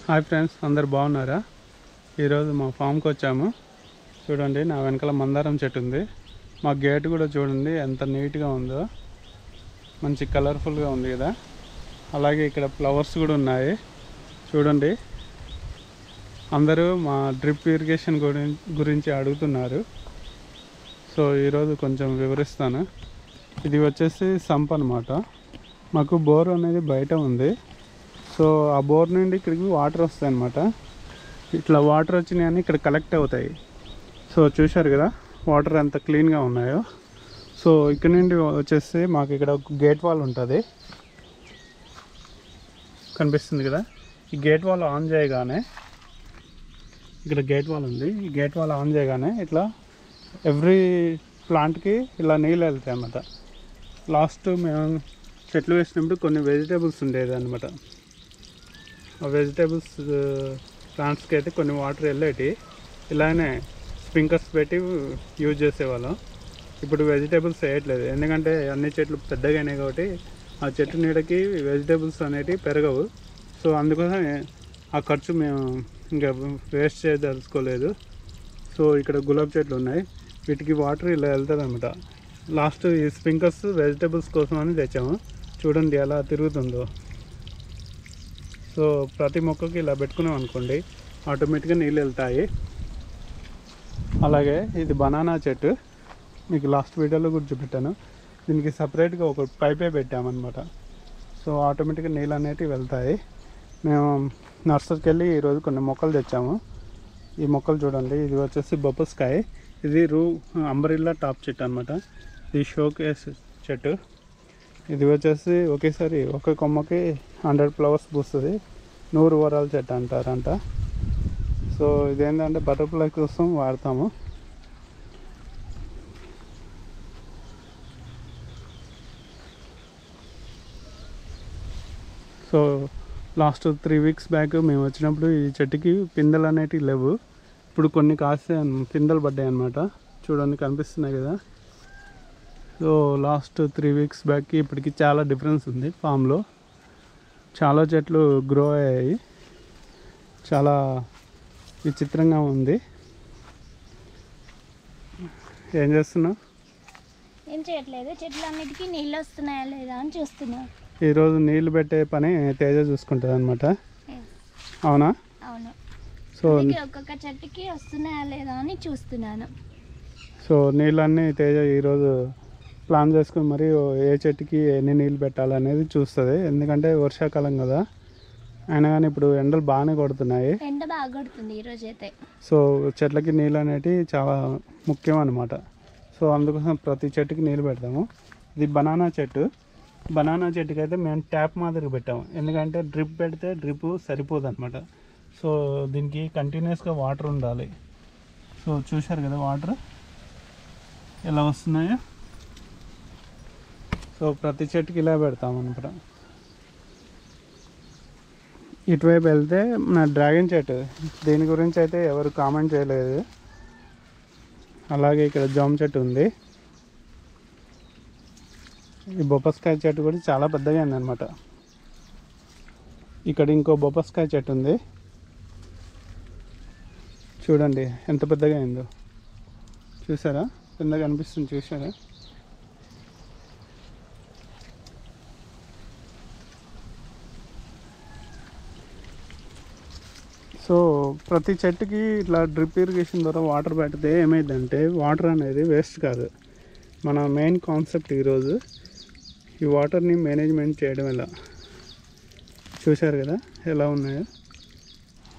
Hi friends, అందరు బాగున్నారా? ఈరోజు మా ఫామ్కి వచ్చాము. చూడండి, నా వెనకాల మందారం చెట్టు ఉంది. మా గేట్ కూడా చూడండి ఎంత నీట్గా ఉందో, మంచి కలర్ఫుల్గా ఉంది కదా. అలాగే ఇక్కడ ఫ్లవర్స్ కూడా ఉన్నాయి చూడండి. అందరూ మా డ్రిప్ ఇరిగేషన్ గురించి అడుగుతున్నారు. సో ఈరోజు కొంచెం వివరిస్తాను. ఇది వచ్చేసి సంప్ అన్నమాట. మాకు బోర్ అనేది బయట ఉంది. సో ఆ బోర్ నుండి ఇక్కడికి వాటర్ వస్తాయి అన్నమాట. ఇట్లా వాటర్ వచ్చినాయని ఇక్కడ కలెక్ట్ అవుతాయి. సో చూశారు కదా వాటర్ ఎంత క్లీన్గా ఉన్నాయో. సో ఇక్కడ నుండి వచ్చేసి మాకు ఇక్కడ ఒక గేట్ వాల్ ఉంటుంది, కనిపిస్తుంది కదా. ఈ గేట్ వాల్ ఆన్ చేయగానే, ఇక్కడ గేట్ వాల్ ఉంది, ఈ గేట్ వాల్ ఆన్ చేయగానే ఇట్లా ఎవ్రీ ప్లాంట్కి ఇలా నీళ్ళు వెళ్తాయి అన్నమాట. లాస్ట్ మేము చెట్లు వేసినప్పుడు కొన్ని వెజిటేబుల్స్ ఉండేది అనమాట. ఆ వెజిటేబుల్స్ ప్లాంట్స్కి అయితే కొన్ని వాటర్ వెళ్ళేటి, ఇలానే స్ప్రింకర్స్ పెట్టి యూజ్ చేసేవాళ్ళం. ఇప్పుడు వెజిటేబుల్స్ వేయట్లేదు, ఎందుకంటే అన్ని చెట్లు పెద్దగా అయినాయి కాబట్టి ఆ చెట్టు నీడకి వెజిటేబుల్స్ అనేటివి పెరగవు. సో అందుకోసం ఆ ఖర్చు మేము ఇంకా వేస్ట్ చేయదలుచుకోలేదు. సో ఇక్కడ గులాబీ చెట్లు ఉన్నాయి, వీటికి వాటర్ ఇలా వెళ్తుంది అనమాట. లాస్ట్ ఈ స్ప్రింకర్స్ వెజిటేబుల్స్ కోసం అని తెచ్చాము. చూడండి ఎలా తిరుగుతుందో. సో ప్రతి మొక్కకి ఇలా పెట్టుకున్నాం అనుకోండి, ఆటోమేటిక్గా నీళ్ళు వెళ్తాయి. అలాగే ఇది బనానా చెట్టు, మీకు లాస్ట్ వీడియోలో కూడా చూపెట్టాను. దీనికి సపరేట్గా ఒక పైపే పెట్టామన్నమాట. సో ఆటోమేటిక్గా నీళ్ళు అనేటివి వెళ్తాయి. మేము నర్సరీకి వెళ్ళి ఈరోజు కొన్ని మొక్కలు తెచ్చాము. ఈ మొక్కలు చూడండి, ఇది వచ్చేసి బొప్పస్కాయ, ఇది అంబ్రెల్లా టాప్ చెట్టు అనమాట. ఇది షోకేస్ చెట్టు. ఇది వచ్చేసి ఒకేసారి ఒక కొమ్మకి 100 ఫ్లవర్స్ పూస్తుంది, 100 వరాల చెట్టు అంటారంట. సో ఇదేంటంటే బటర్ఫ్లై కోసం వాడతాము. సో లాస్ట్ 3 వీక్స్ బ్యాక్ మేము వచ్చినప్పుడు ఈ చెట్టుకి పిందెలు అనేటివి లేవు. ఇప్పుడు కొన్ని కాసే పిందెలు పడ్డాయి అన్నమాట. చూడండి కనిపిస్తున్నాయి కదా. సో లాస్ట్ 3 వీక్స్ బ్యాక్కి ఇప్పటికి చాలా డిఫరెన్స్ ఉంది. ఫామ్లో చాలా చెట్లు గ్రో అయ్యాయి, చాలా విచిత్రంగా ఉంది. ఏం చేస్తున్నావు? ఏం చేయట్లేదు, చెట్లన్నిటికీ నీళ్ళు వస్తున్నాయా లేదా అని చూస్తున్నా. ఈరోజు నీళ్ళు పెట్టే పని తేజ చూసుకుంటుంది అనమాట. అవునా? అవును. సో ఒక్కొక్క చెట్టుకి వస్తున్నాయా లేదా అని చూస్తున్నాను. సో నీళ్ళన్నీ తేజ ఈరోజు ప్లాన్ చేసుకుని మరి ఏ చెట్టుకి ఎన్ని నీళ్ళు పెట్టాలనేది చూస్తుంది. ఎందుకంటే వర్షాకాలం కదా, అయినా కానీ ఇప్పుడు ఎండలు బాగానే కొడుతున్నాయి. ఎండ బాగా కొడుతుంది ఈరోజు అయితే. సో చెట్లకి నీళ్ళు అనేటివి చాలా ముఖ్యం అన్నమాట. సో అందుకోసం ప్రతి చెట్టుకి నీళ్ళు పెడతాము. ఇది బనానా చెట్టు. బనానా చెట్టుకి అయితే మేము ట్యాప్ మాదిరి పెట్టాము, ఎందుకంటే డ్రిప్ పెడితే డ్రిప్ సరిపోదు అనమాట. సో దీనికి కంటిన్యూస్గా వాటర్ ఉండాలి. సో చూశారు కదా వాటర్ ఎలా వస్తున్నాయో. సో ప్రతి చెట్టుకి ఇలా పెడతాం అనమాట. ఇటువైపు వెళ్తే నా డ్రాగన్ చెట్టు, దీని గురించి అయితే ఎవరు కామెంట్ చేయలేదు. అలాగే ఇక్కడ జామ చెట్టు ఉంది. ఈ బొప్పస్కాయ చెట్టు కూడా చాలా పెద్దగా ఉంది అనమాట. ఇక్కడ ఇంకో బొప్పస్కాయ చెట్టు ఉంది, చూడండి ఎంత పెద్దగా అయిందో. చూసారా, పెద్దగా అనిపిస్తుంది, చూసారా? సో ప్రతి చెట్టుకి ఇట్లా డ్రిప్ ఇరిగేషన్ ద్వారా వాటర్ పెడితే ఏమైందంటే వాటర్ అనేది వేస్ట్ కాదు. మన మెయిన్ కాన్సెప్ట్ ఈరోజు ఈ వాటర్ని మేనేజ్మెంట్ చేయడం ఎలా. చూశారు కదా ఎలా ఉన్నాయో.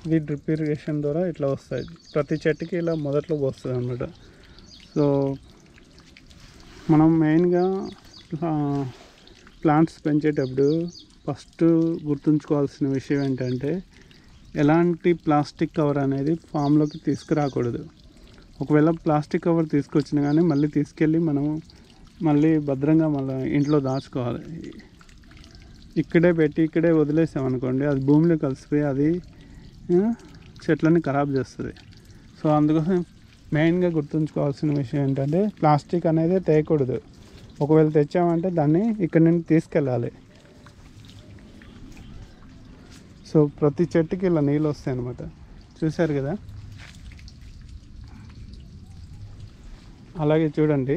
ఇది డ్రిప్ ఇరిగేషన్ ద్వారా ఇట్లా వస్తాయి. ప్రతి చెట్టుకి ఇలా మొదట్లో వస్తుంది అన్నమాట. సో మనం మెయిన్గా ప్లాంట్స్ పెంచేటప్పుడు ఫస్ట్ గుర్తుంచుకోవాల్సిన విషయం ఏంటంటే, ఎలాంటి ప్లాస్టిక్ కవర్ అనేది ఫామ్లోకి తీసుకురాకూడదు. ఒకవేళ ప్లాస్టిక్ కవర్ తీసుకొచ్చినా కానీ మళ్ళీ తీసుకెళ్ళి మనం మళ్ళీ భద్రంగా మళ్ళీ ఇంట్లో దాచుకోవాలి. ఇక్కడే పెట్టి ఇక్కడే వదిలేసామనుకోండి, అది భూమిలో కలిసిపోయి అది చెట్లని ఖరాబ్ చేస్తుంది. సో అందుకోసం మెయిన్గా గుర్తుంచుకోవాల్సిన విషయం ఏంటంటే, ప్లాస్టిక్ అనేది తేయకూడదు. ఒకవేళ తెచ్చామంటే దాన్ని ఇక్కడ నుండి తీసుకెళ్ళాలి. సో ప్రతి చెట్టుకి ఇలా నీళ్ళు వస్తాయి అన్నమాట. చూశారు కదా. అలాగే చూడండి,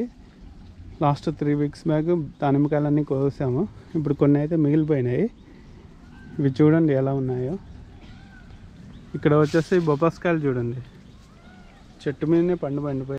లాస్ట్ 3 వీక్స్ బ్యాక్ దానిమ్మకాయలన్నీ కోసాము. ఇప్పుడు కొన్ని అయితే మిగిలిపోయినాయి. ఇవి చూడండి ఎలా ఉన్నాయో. ఇక్కడ వచ్చేసి బొప్పాస్కాయలు చూడండి, చెట్టు మీదనే పండిపోయి